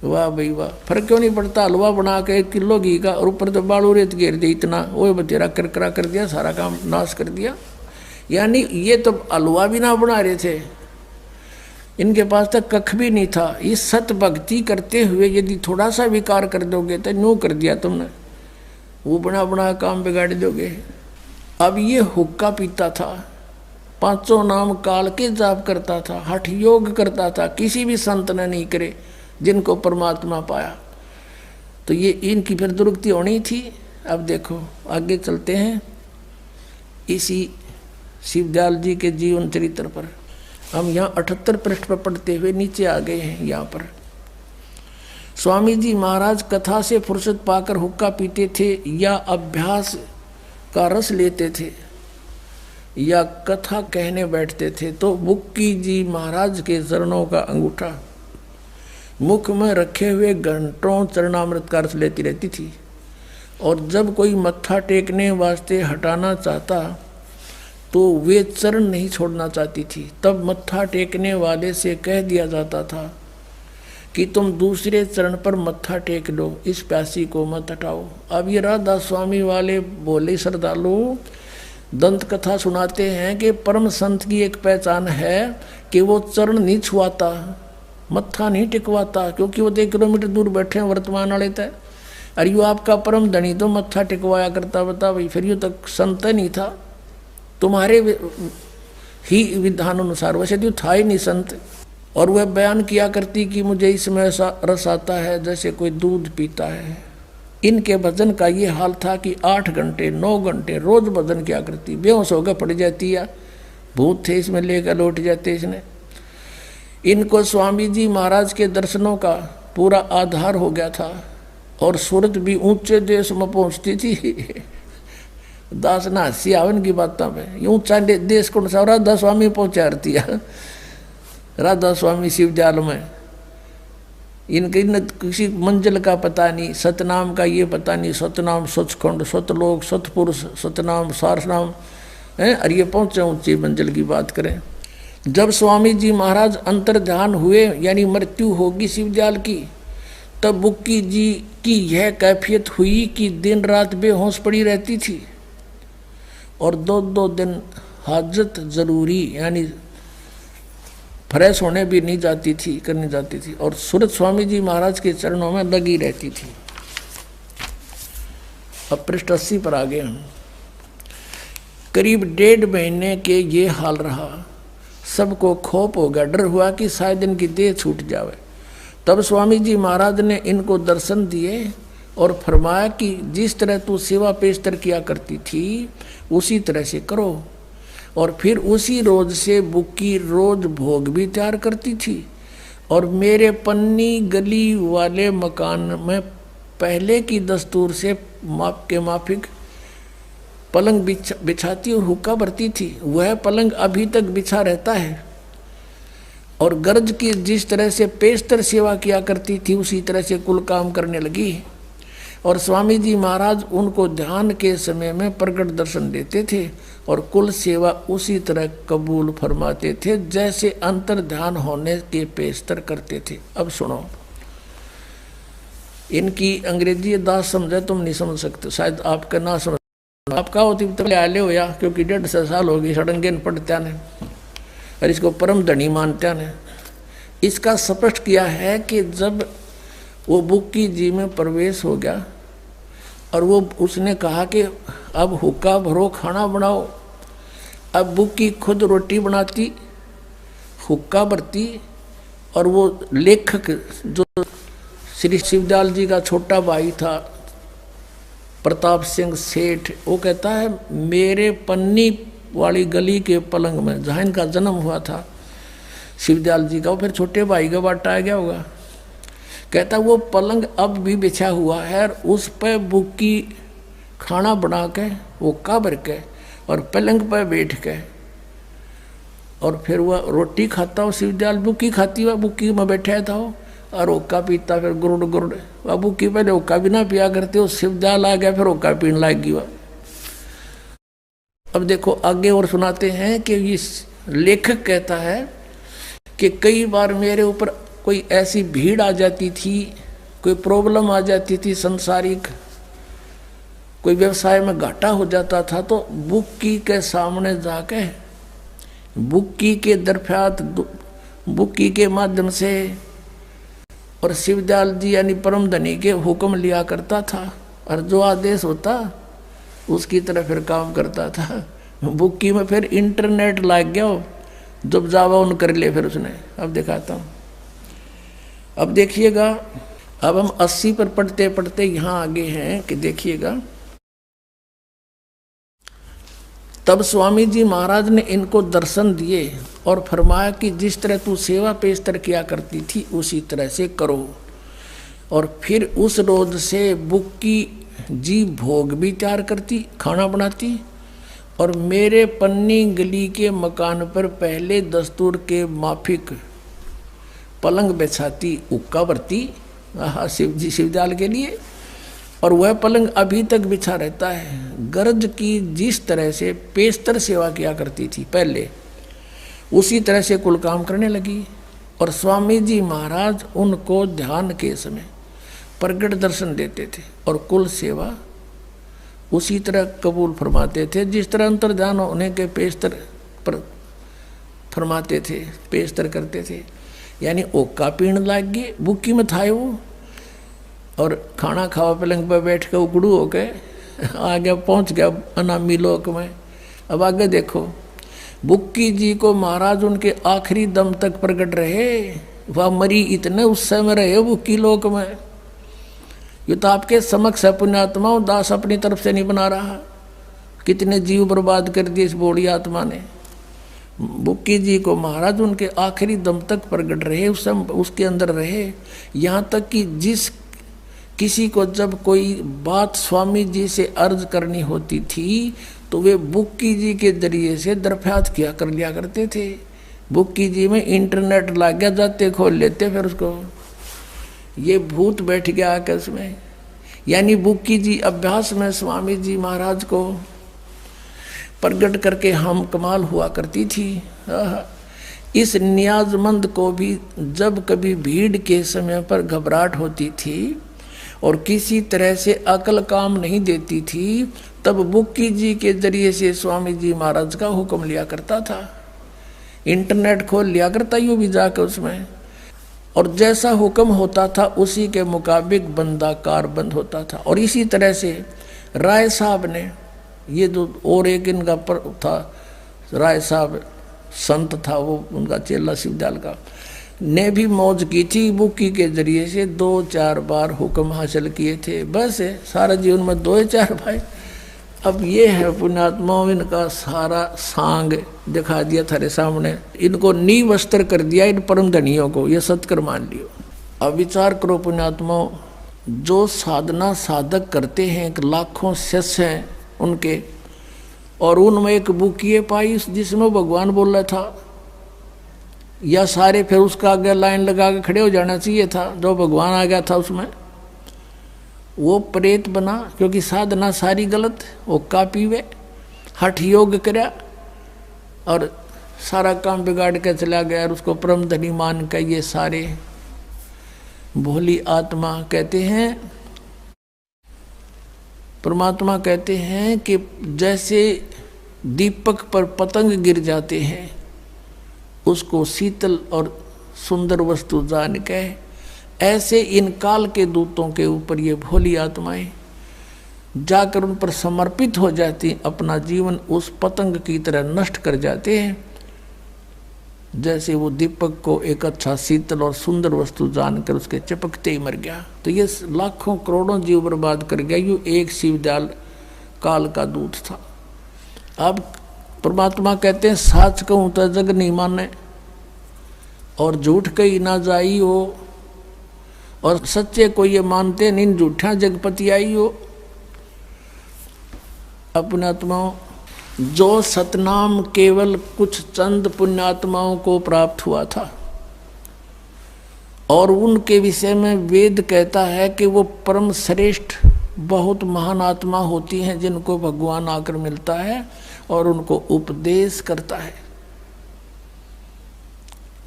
वाह भाई वाह, फर्क क्यों नहीं पड़ता? हलवा बना के 1 किलो घी का और ऊपर तो बालू रेत घेर दे इतना, वो बतेरा करकरा कर दिया, सारा काम नाश कर दिया। यानी ये तो हलवा भी ना बना रहे थे, इनके पास तक कख भी नहीं था। इस सत भक्ति करते हुए यदि थोड़ा सा विकार कर दोगे तो न्यू कर दिया तुमने, वो बना बना काम बिगाड़ दोगे। अब ये हुक्का पीता था, 500 नाम काल के जाप करता था, हठ योग करता था, किसी भी संत ने नहीं करे जिनको परमात्मा पाया। तो ये इनकी फिर दुर्गति होनी थी। अब देखो आगे चलते हैं इसी शिवदयाल जी के जीवन चरित्र पर। हम यहाँ 78 पृष्ठ पर पढ़ते हुए नीचे आ गए हैं। यहाँ पर स्वामी जी महाराज कथा से फुर्सत पाकर हुक्का पीते थे या अभ्यास का रस लेते थे या कथा कहने बैठते थे तो बुक्की जी महाराज के चरणों का अंगूठा मुख में रखे हुए घंटों चरणामृत का रस लेती रहती थी। और जब कोई मत्था टेकने वास्ते हटाना चाहता तो वे चरण नहीं छोड़ना चाहती थी। तब मत्था टेकने वाले से कह दिया जाता था कि तुम दूसरे चरण पर मत्था टेक लो, इस प्यासी को मत हटाओ। अब ये राधा स्वामी वाले बोले श्रद्धालु दंत कथा सुनाते हैं कि परम संत की एक पहचान है कि वो चरण नहीं छुआता, मत्था नहीं टिकवाता, क्योंकि वो 1 किलोमीटर दूर बैठे हैं वर्तमान वाले तय। अरे यो आपका परम धनी तो मत्था टिकवाया करता, बता भाई, फिर यूँ तक संत नहीं था तुम्हारे ही विधान अनुसार, वैसे तो था ही नहीं संत। और वह बयान किया करती कि मुझे इसमें ऐसा रस आता है जैसे कोई दूध पीता है। इनके भजन का ये हाल था कि 8 घंटे 9 घंटे रोज भजन किया करती, बेहोश होकर पड़ जाती या भूत थे इसमें लेकर लौट जाते इसने। इनको स्वामी जी महाराज के दर्शनों का पूरा आधार हो गया था और सूरत भी ऊंचे देश में पहुंचती थी। दास ना हंसी आवन की बातों में, ऊंचा देश कौन सा? राधा स्वामी पहुंचा रही है, राधा स्वामी शिवदयाल में। इनके किसी मंजिल का पता नहीं, सतनाम का ये पता नहीं, सतनाम सचखंड सतलोक सतपुरुष सतनाम सारनाम है। और ये पहुंचे ऊंची मंजिल की बात करें। जब स्वामी जी महाराज अंतर्ध्यान हुए यानी मृत्यु होगी शिवदयाल की, तब बुक्की जी की यह कैफियत हुई कि दिन रात बेहोश पड़ी रहती थी और 2-2 दिन हाजत जरूरी यानी फ्रेश होने भी नहीं जाती थी, करनी जाती थी, और सूरत स्वामी जी महाराज के चरणों में लगी रहती थी। अब पृष्ठ 80 पर आ गए हम। करीब 1.5 महीने के ये हाल रहा। सबको खौफ हो गया, डर हुआ कि शायद इनकी देह छूट जावे। तब स्वामी जी महाराज ने इनको दर्शन दिए और फरमाया कि जिस तरह तू सेवा पेशतर किया करती थी उसी तरह से करो। और फिर उसी रोज से बुक्की रोज भोग भी तैयार करती थी और मेरे पन्नी गली वाले मकान में पहले की दस्तूर से माप के माफिक पलंग बिछाती और हुक्का भरती थी। वह पलंग अभी तक बिछा रहता है और गर्ज की जिस तरह से पेशतर सेवा किया करती थी उसी तरह से कुल काम करने लगी। और स्वामी जी महाराज उनको ध्यान के समय में प्रकट दर्शन देते थे और कुल सेवा उसी तरह कबूल फरमाते थे जैसे अंतर ध्यान होने के पेशतर करते थे। अब सुनो, इनकी अंग्रेजी दास समझे तुम नहीं समझ सकते, शायद आपका ना समझ, आपका होती तब आले हो या क्योंकि 1.5 साल होगी सड़ंगे पढ़त्या ने और इसको परम धनी मानत्या ने। इसका स्पष्ट किया है कि जब वो बुक्की जी में प्रवेश हो गया और वो उसने कहा कि अब हुक्का भरो खाना बनाओ। अब बुक्की खुद रोटी बनाती, हुक्का भरती और वो लेखक जो श्री शिवदयाल जी का छोटा भाई था प्रताप सिंह सेठ, वो कहता है मेरे पन्नी वाली गली के पलंग में जहाँ इनका जन्म हुआ था शिवदयाल जी का, वो फिर छोटे भाई का बाटा आ गया होगा, कहता वो पलंग अब भी बिछा हुआ है और उस पर बुक्की खाना बना के वो काबर के और पलंग पर बैठ के और फिर वह रोटी खाता हो शिवदयाल, बुक्की खाती हुआ बुक्की में बैठा था वो और ओका पीता, फिर गुरुड़ गुरुड़। वह बुक्की पहले ओका भी ना पिया करते, वो शिवदयाल आ गया फिर ओका पीने लग गई। अब देखो आगे और सुनाते हैं कि इस लेखक कहता है कि कई बार मेरे ऊपर कोई ऐसी भीड़ आ जाती थी, कोई प्रॉब्लम आ जाती थी संसारिक, कोई व्यवसाय में घाटा हो जाता था, तो बुक्की के सामने जाके बुक्की के दरफ्यात बुक्की के माध्यम से और शिवदयाल जी यानी परम धनी के हुक्म लिया करता था, और जो आदेश होता उसकी तरह फिर काम करता था। बुक्की में फिर इंटरनेट लग गया, जब जावा उन कर ले फिर उसने। अब दिखाता हूँ, अब देखिएगा, अब हम 80 पर पढ़ते पढ़ते यहाँ आगे हैं कि देखिएगा, तब स्वामी जी महाराज ने इनको दर्शन दिए और फरमाया कि जिस तरह तू सेवा पेशतर किया करती थी उसी तरह से करो। और फिर उस रोज से बुक्की जी भोग भी तैयार करती, खाना बनाती, और मेरे पन्नी गली के मकान पर पहले दस्तूर के माफिक पलंग बिछाती, उक्का भरती शिव जी शिवदयाल के लिए, और वह पलंग अभी तक बिछा रहता है। गरज की जिस तरह से पेशतर सेवा किया करती थी पहले, उसी तरह से कुल काम करने लगी। और स्वामी जी महाराज उनको ध्यान के समय प्रगट दर्शन देते थे और कुल सेवा उसी तरह कबूल फरमाते थे जिस तरह अंतर्ध्यान होने के पेशतर पर फरमाते थे, पेशतर करते थे। यानी ओक्का पीण लाग गए, बुक्की में था वो, और खाना खावा पलंग पर बैठ कर उकड़ू होके आगे पहुंच गया अनामी लोक में। अब आगे देखो, बुक्की जी को महाराज उनके आखिरी दम तक प्रकट रहे, वह मरी इतने उस समय रहे बुक्की लोक में। ये तो आपके समक्ष है पुण्यात्मा, दास अपनी तरफ से नहीं बना रहा। कितने जीव बर्बाद कर दिए इस बूढ़ी आत्मा ने। बुक्की जी को महाराज उनके आखिरी दम तक प्रकट रहे, उस समय उसके अंदर रहे। यहाँ तक कि जिस किसी को जब कोई बात स्वामी जी से अर्ज करनी होती थी तो वे बुक्की जी के जरिए से दरफ्यात किया कर लिया करते थे। बुक्की जी में इंटरनेट लग गया, जाते खोल लेते, फिर उसको ये भूत बैठ गया आकर उसमें। यानी बुक्की जी अभ्यास में स्वामी जी महाराज को प्रगट करके हम कमाल हुआ करती थी। इस नियाजमंद को भी जब कभी भीड़ के समय पर घबराहट होती थी और किसी तरह से अकल काम नहीं देती थी, तब बुक्की जी के जरिए से स्वामी जी महाराज का हुक्म लिया करता था। इंटरनेट खोल लिया करता यूँ भी जाकर उसमें, और जैसा हुक्म होता था उसी के मुताबिक बंदा कारबंद होता था। और इसी तरह से राय साहब ने, ये जो और एक इनका था राय साहब संत था, वो उनका चेला शिवदयाल का, ने भी मौज की थी। बुक्की के जरिए से 2-4 बार हुक्म हासिल किए थे। बस सारा जीवन में 2-4 भाई। अब ये है पुण्यात्माओं, इनका सारा सांग दिखा दिया थारे सामने। इनको नींव अस्तर कर दिया इन परम धनियों को, ये सत्कर मान लियो। अब विचार करो पुण्यात्माओं, जो साधना साधक करते हैं, लाखों शिष्य हैं उनके, और उनमें एक बुक्की पाई जिसमें भगवान बोल रहा था, या सारे फिर उसका आगे लाइन लगा के खड़े हो जाना चाहिए था। जो भगवान आ गया था उसमें वो प्रेत बना, क्योंकि साधना सारी गलत। वो कापी वे हठ योग करया और सारा काम बिगाड़ के चला गया, और उसको परम धनी मान कर ये सारे भोली आत्मा कहते हैं। परमात्मा कहते हैं कि जैसे दीपक पर पतंग गिर जाते हैं, उसको शीतल और सुंदर वस्तु जान के, ऐसे इन काल के दूतों के ऊपर ये भोली आत्माएं जाकर उन पर समर्पित हो जाती, अपना जीवन उस पतंग की तरह नष्ट कर जाते हैं। जैसे वो दीपक को एक अच्छा शीतल और सुंदर वस्तु जानकर उसके चपकते ही मर गया, तो ये लाखों करोड़ों जीव बर्बाद कर गया। यूँ एक शिवदयाल काल का दूत था। अब परमात्मा कहते हैं, साच कहूँ तो जग नहीं माने, और झूठ कही ना जाई हो, और सच्चे को ये मानते नहीं, झूठा जगपति आई हो। पुण्यात्माओं, जो सतनाम केवल कुछ चंद पुण्यात्माओं को प्राप्त हुआ था, और उनके विषय में वेद कहता है कि वो परम श्रेष्ठ बहुत महान आत्मा होती हैं, जिनको भगवान आकर मिलता है और उनको उपदेश करता है।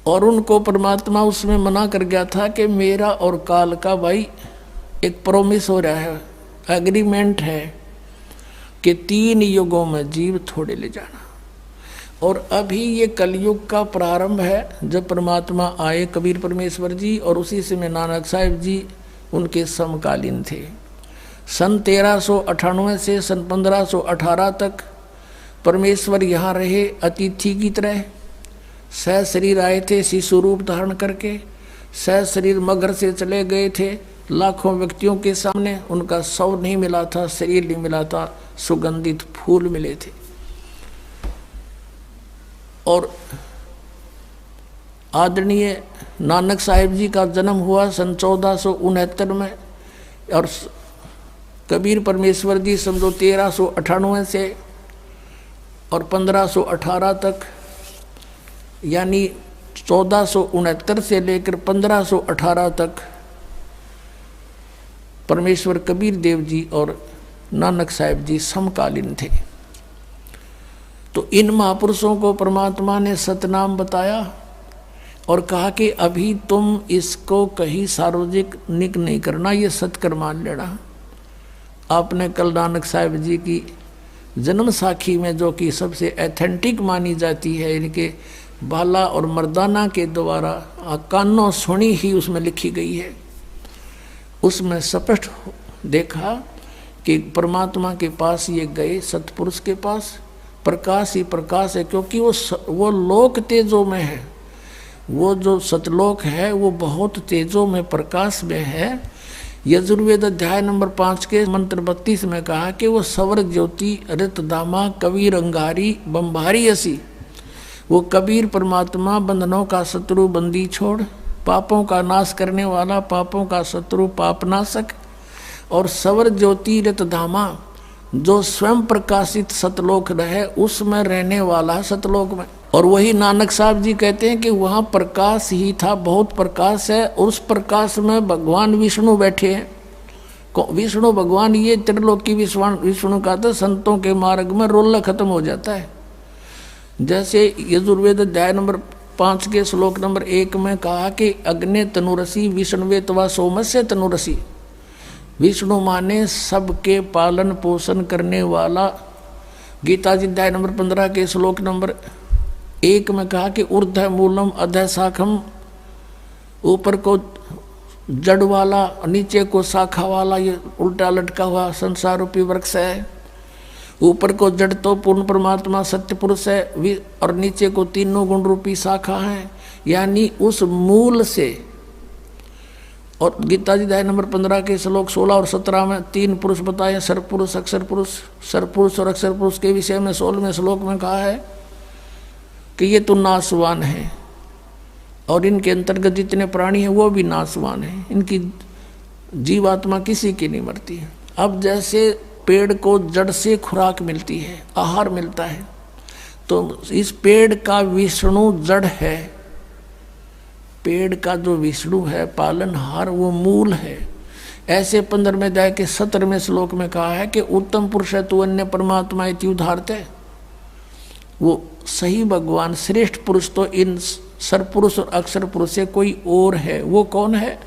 और उनको परमात्मा उसमें मना कर गया था कि मेरा और काल का भाई एक प्रोमिस हो रहा है, एग्रीमेंट है कि 3 युगों में जीव थोड़े ले जाना। और अभी ये कलयुग का प्रारंभ है, जब परमात्मा आए कबीर परमेश्वर जी, और उसी समय नानक साहिब जी उनके समकालीन थे। सन 1398 से सन 1518 तक परमेश्वर यहाँ रहे अतिथि की तरह। सह शरीर आए थे शिशु रूप धारण करके, सह शरीर मगर से चले गए थे लाखों व्यक्तियों के सामने। उनका शव नहीं मिला था, शरीर नहीं मिला था, सुगंधित फूल मिले थे। और आदरणीय नानक साहिब जी का जन्म हुआ सन 1469 में, और कबीर परमेश्वर जी समझो 1398 से और 1518 तक, यानी 1469 से लेकर 1518 तक परमेश्वर कबीर देव जी और नानक साहिब जी समकालीन थे। तो इन महापुरुषों को परमात्मा ने सतनाम बताया और कहा कि अभी तुम इसको कहीं सार्वजनिक नहीं करना, ये सत्कर मान लेना। आपने कल नानक साहिब जी की जन्म साखी में, जो कि सबसे एथेंटिक मानी जाती है, इनके बाला और मर्दाना के द्वारा कानों सुनी ही उसमें लिखी गई है, उसमें स्पष्ट देखा कि परमात्मा के पास ये गए, सतपुरुष के पास। प्रकाश ही प्रकाश है, क्योंकि वो लोक तेजों में है। वो जो सतलोक है वो बहुत तेजों में, प्रकाश में है। यजुर्वेद अध्याय नंबर 5 के मंत्र 32 में कहा कि वो सवर ज्योति रित दामा कबीर अंगारी बम्बारी असी। वो कबीर परमात्मा बंधनों का शत्रु बंदी छोड़, पापों का नाश करने वाला, पापों का शत्रु पाप नाशक, और सवर ज्योति रित धामा जो स्वयं प्रकाशित सतलोक रहे, उसमें रहने वाला सतलोक में। और वही नानक साहब जी कहते हैं कि वहाँ प्रकाश ही था, बहुत प्रकाश है। उस प्रकाश में भगवान विष्णु बैठे हैं। विष्णु भगवान, ये त्रिलोकी विष्णु का तो संतों के मार्ग में रोल्ला खत्म हो जाता है। जैसे यजुर्वेद अध्याय नंबर 5 के श्लोक नंबर 1 में कहा कि अग्नि तनुरसी विष्णुवे तवा सोमस्य तनुरसी। विष्णु माने सबके पालन पोषण करने वाला। गीता जी अध्याय नंबर 15 के श्लोक नंबर 1 में कहा कि ऊर्ध्व मूलम अधः शाखम, ऊपर को जड़ वाला, नीचे को शाखा वाला, ये उल्टा लटका हुआ संसार रूपी वृक्ष है। ऊपर को जड़ तो पूर्ण परमात्मा सत्य पुरुष है, और नीचे को तीनों गुण रूपी शाखा है, यानी उस मूल से। और गीता जी अध्याय नंबर 15 के श्लोक 16 और 17 में 3 पुरुष बताए, सर्वपुरुष अक्षर पुरुष। सर्वपुरुष और अक्षर पुरुष के विषय में 16वें श्लोक में कहा है कि ये तो नाशवान है, और इनके अंतर्गत जितने प्राणी हैं वो भी नाशवान हैं, इनकी जीवात्मा किसी की नहीं मरती है। अब जैसे पेड़ को जड़ से खुराक मिलती है, आहार मिलता है, तो इस पेड़ का विष्णु जड़ है। पेड़ का जो विष्णु है पालनहार, वो मूल है। ऐसे 15वें अध्याय के 17वें श्लोक में कहा है कि उत्तम पुरुष है तू अन्य परमात्मा इति उदाहरते। वो सही भगवान श्रेष्ठ पुरुष तो इन सरपुरुष और अक्षर पुरुष से कोई और है। वो कौन है?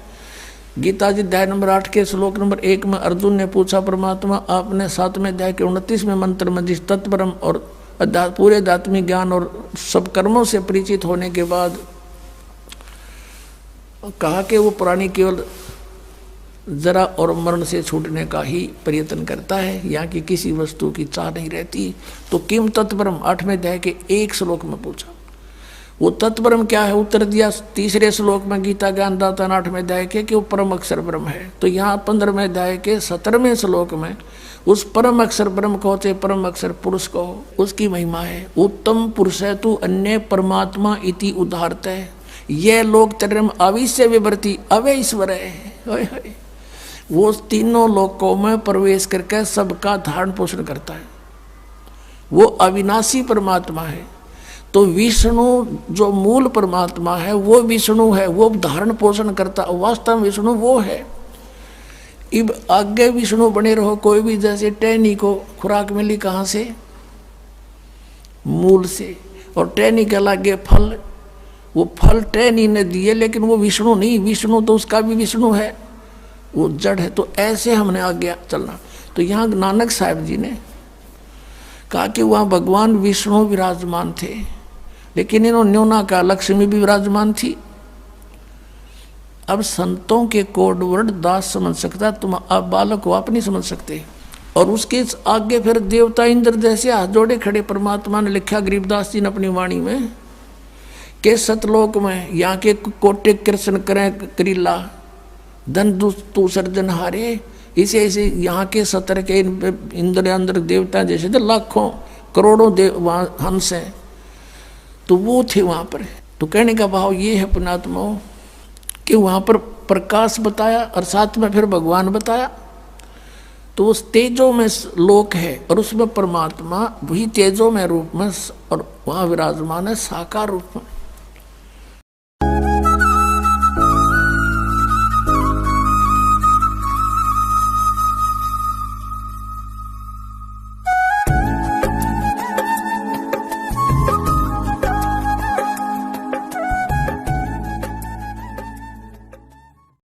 गीता जी अध्याय नंबर 8 के श्लोक नंबर 1 में अर्जुन ने पूछा, परमात्मा आपने 7वें अध्याय के 29वें मंत्र में जिस तत्परम और पूरे आध्यात्मिक ज्ञान और सब कर्मों से परिचित होने के बाद कहा कि वो प्राणी केवल जरा और मरण से छूटने का ही प्रयत्न करता है, यहाँ की किसी वस्तु की चाह नहीं रहती। तो किम तत्परम 8वें अध्याय के 1 श्लोक में पूछा, वो तत्परम क्या है? उत्तर दिया 3रे श्लोक में गीता ज्ञानदाता 8वें अध्याय के कि वो परम अक्षर ब्रह्म है। तो यहाँ 15वें अध्याय के 17वें श्लोक में उस परम अक्षर ब्रह्म को, चाहे परम अक्षर पुरुष को, उसकी महिमा है। उत्तम पुरुष है तू अन्य परमात्मा इति उदाहरत है, यह लोक तरम अविश्य विवर्ती अवे ईश्वर है। वो तीनों लोकों में प्रवेश करके सबका धारण पोषण करता है, वो अविनाशी परमात्मा है। तो विष्णु जो मूल परमात्मा है वो विष्णु है, वो धारण पोषण करता, वास्तव में विष्णु वो है। इब आगे विष्णु बने रहो कोई भी, जैसे टहनी को खुराक मिली कहाँ से? मूल से। और टहनी के लागे फल, वो फल टहनी ने दिए, लेकिन वो विष्णु नहीं, विष्णु तो उसका भी विष्णु है, वो जड़ है। तो ऐसे हमने आगे चलना। तो यहाँ नानक साहब जी ने कहा कि वहाँ भगवान विष्णु विराजमान थे, लेकिन इन्होंने न्योना का लक्ष्मी भी विराजमान थी। अब संतों के कोड वर्ड दास समझ सकता, तुम अब बालक हो आप नहीं समझ सकते। और उसके आगे फिर देवता इंद्र जैसे हाथ जोड़े खड़े। परमात्मा ने लिखा गरीबदास जी ने अपनी वाणी में के सतलोक में यहाँ के कोटे कृष्ण करें करीला धन तू सर्जन हारे। इसे ऐसे यहाँ के सतर के इंद्र अंदर देवता जैसे थे, लाखों करोड़ों देव वहाँ हंस हैं, तो वो थे वहाँ पर। तो कहने का भाव ये है पुण्यात्माओं कि वहाँ पर प्रकाश बताया और साथ में फिर भगवान बताया। तो उस तेजो में लोक है और उसमें परमात्मा वही तेजो में रूप में और वहाँ विराजमान है साकार रूप में।